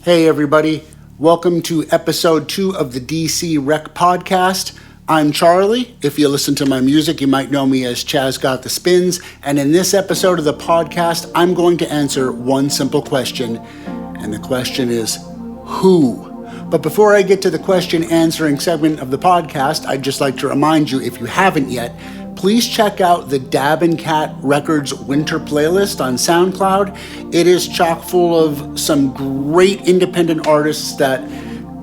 Hey everybody, welcome to episode 2 of the DC Rec Podcast. I'm Charlie. If you listen to my music, you might know me as Chaz Got the Spins. And in this episode of the podcast, I'm going to answer one simple question. And the question is, who? But before I get to the question answering segment of the podcast, I'd just like to remind you, if you haven't yet, please check out the Dabbin Records Winter Playlist on SoundCloud. It is chock full of some great independent artists that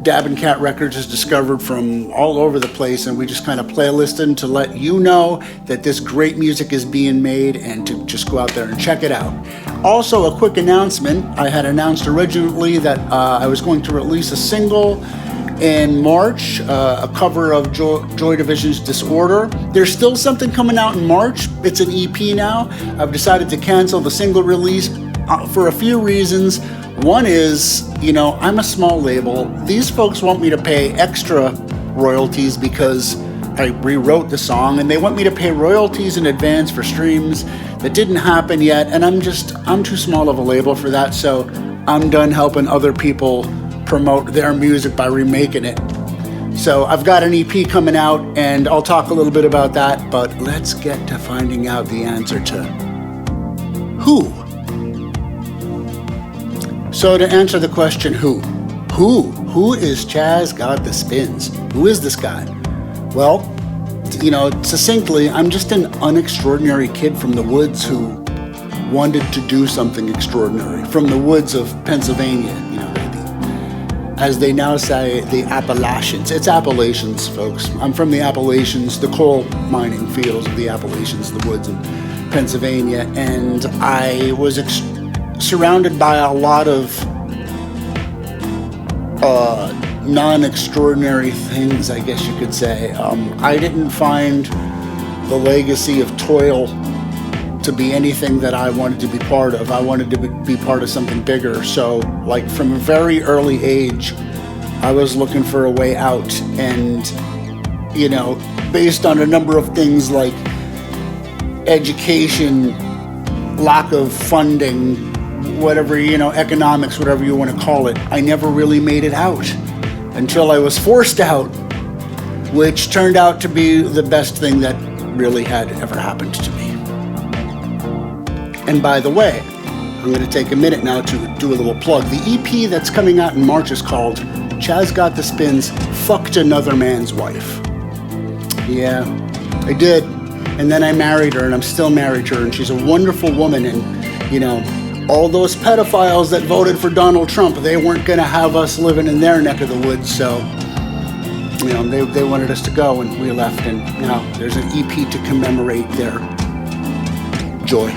Dabbin Records has discovered from all over the place, and we just kind of playlisted to let you know that this great music is being made and to just go out there and check it out. Also, a quick announcement. I had announced originally that I was going to release a single in March, a cover of Joy Division's Disorder. There's still something coming out in March. It's an EP now. I've decided to cancel the single release for a few reasons. One is, I'm a small label. These folks want me to pay extra royalties because I rewrote the song, and they want me to pay royalties in advance for streams. That didn't happen yet, and I'm too small of a label for that, so I'm done helping other people promote their music by remaking it. So I've got an EP coming out, and I'll talk a little bit about that, but let's get to finding out the answer to who. So to answer the question who is Chaz Got the Spins? Who is this guy? Well, succinctly, I'm just an unextraordinary kid from the woods who wanted to do something extraordinary. From the woods of Pennsylvania, as they now say, the Appalachians. It's Appalachians, folks. I'm from the Appalachians, the coal mining fields of the Appalachians, the woods of Pennsylvania, and I was surrounded by a lot of non-extraordinary things, I guess you could say. I didn't find the legacy of toil to be anything that I wanted to be part of. I wanted to be part of something bigger. So, from a very early age, I was looking for a way out. And, based on a number of things like education, lack of funding, whatever, economics, whatever you want to call it, I never really made it out until I was forced out, which turned out to be the best thing that really had ever happened to me. And by the way, I'm going to take a minute now to do a little plug. The EP that's coming out in March is called Chaz Got the Spins, Fucked Another Man's Wife. Yeah, I did. And then I married her, and I'm still married to her, and she's a wonderful woman. And, all those pedophiles that voted for Donald Trump, they weren't going to have us living in their neck of the woods. So, they wanted us to go, and we left. And now there's an EP to commemorate their joy.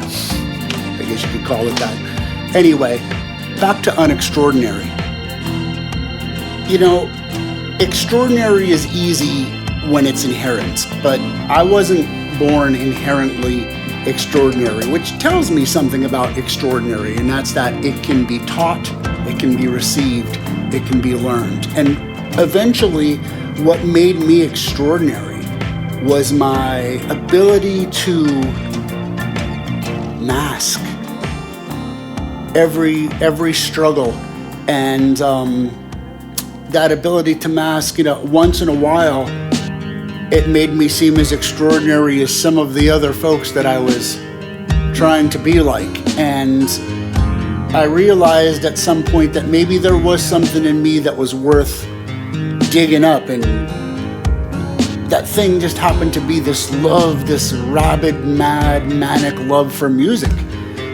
I guess you could call it that. Anyway, back to unextraordinary. Extraordinary is easy when it's inherent, but I wasn't born inherently extraordinary, which tells me something about extraordinary, and that's that it can be taught, it can be received, it can be learned. And eventually, what made me extraordinary was my ability to mask every struggle, and that ability to mask, once in a while, it made me seem as extraordinary as some of the other folks that I was trying to be like. And I realized at some point that maybe there was something in me that was worth digging up, and that thing just happened to be this love, this rabid, mad, manic love for music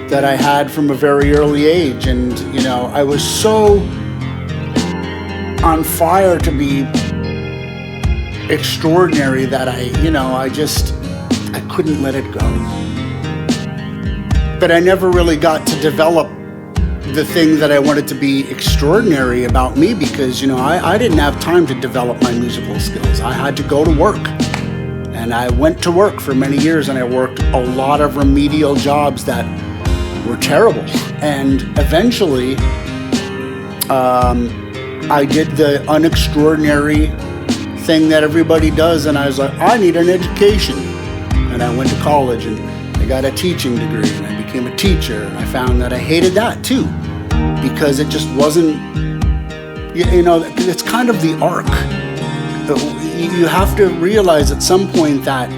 that I had from a very early age. And, I was so on fire to be extraordinary that I couldn't let it go. But I never really got to develop the thing that I wanted to be extraordinary about me because, I didn't have time to develop my musical skills. I had to go to work. And I went to work for many years, and I worked a lot of remedial jobs that were terrible. And eventually, I did the unextraordinary thing that everybody does, and I was like, I need an education. And I went to college, and I got a teaching degree, and I became a teacher, and I found that I hated that too, because it just wasn't it's kind of the arc. You have to realize at some point that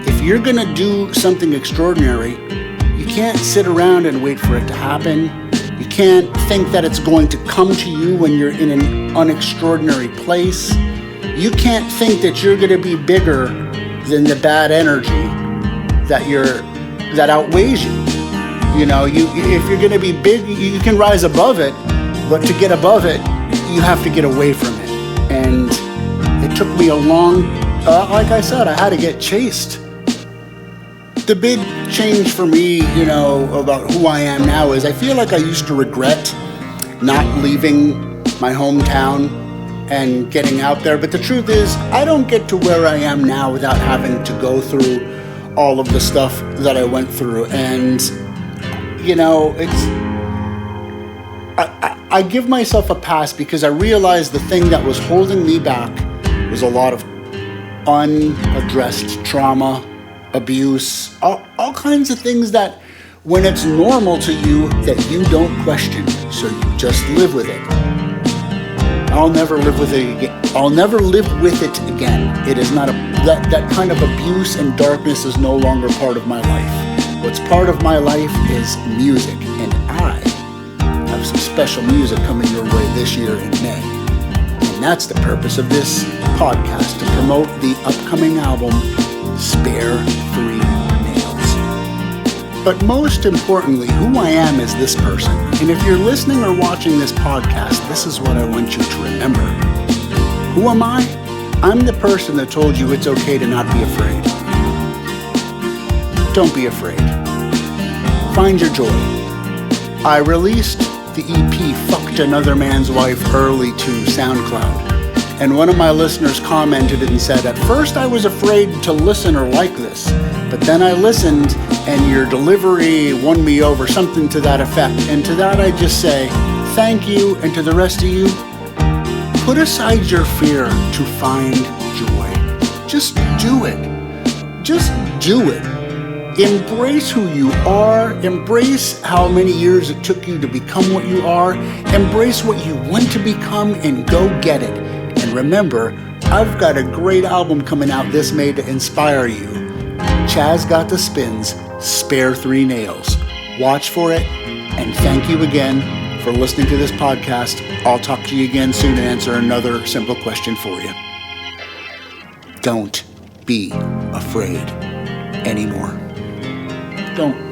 if you're going to do something extraordinary, you can't sit around and wait for it to happen. You can't think that it's going to come to you when you're in an unextraordinary place. You can't think that you're going to be bigger than the bad energy that outweighs you. If you're going to be big, you can rise above it, but to get above it, you have to get away from it. And it took me a long, like I said, I had to get chased. The big change for me, about who I am now is I feel like I used to regret not leaving my hometown and getting out there. But the truth is, I don't get to where I am now without having to go through all of the stuff that I went through. And, I give myself a pass because I realized the thing that was holding me back was a lot of unaddressed trauma, abuse, all kinds of things that when it's normal to you that you don't question, so you just live with it. I'll never live with it again. I'll never live with it again. It is not that kind of abuse and darkness is no longer part of my life. What's part of my life is music, and I have some special music coming your way this year in May. And that's the purpose of this podcast, to promote the upcoming album, Spare 3 Nails. But most importantly, who I am is this person. And if you're listening or watching this podcast, this is what I want you to remember. Who am I? I'm the person that told you it's okay to not be afraid. Don't be afraid. Find your joy. I released the EP Fucked Another Man's Wife early to SoundCloud. And one of my listeners commented and said, at first I was afraid to listen or like this, but then I listened and your delivery won me over, something to that effect. And to that I just say, thank you. And to the rest of you, put aside your fear to find joy. Just do it. Just do it. Embrace who you are. Embrace how many years it took you to become what you are. Embrace what you want to become and go get it. And remember, I've got a great album coming out this May to inspire you. Chaz Got the Spins, Spare 3 Nails. Watch for it, and thank you again for listening to this podcast. I'll talk to you again soon and answer another simple question for you. Don't be afraid anymore. Don't.